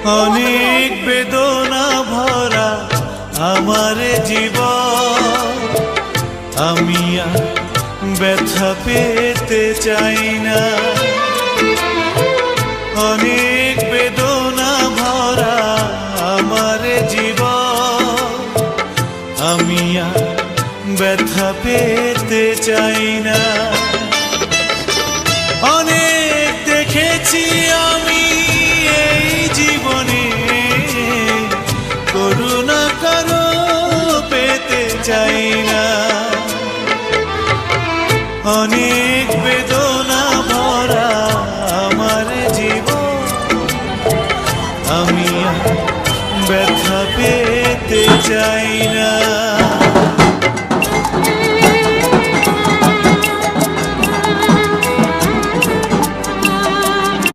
অনেক বেদনা ভরা আমার জীবন, আমি আর ব্যথা পেতে চাই না। অনেক বেদনা ভরা আমার জীবন, আমি আর ব্যথা পেতে চাই না। অনেক দেখেছি আমি এই জীবনে, করুণা কারো পেতে চাই না। অনেক বেদনা ভরা আমার জীবন, আমি আর ব্যথা পেতে চাই না।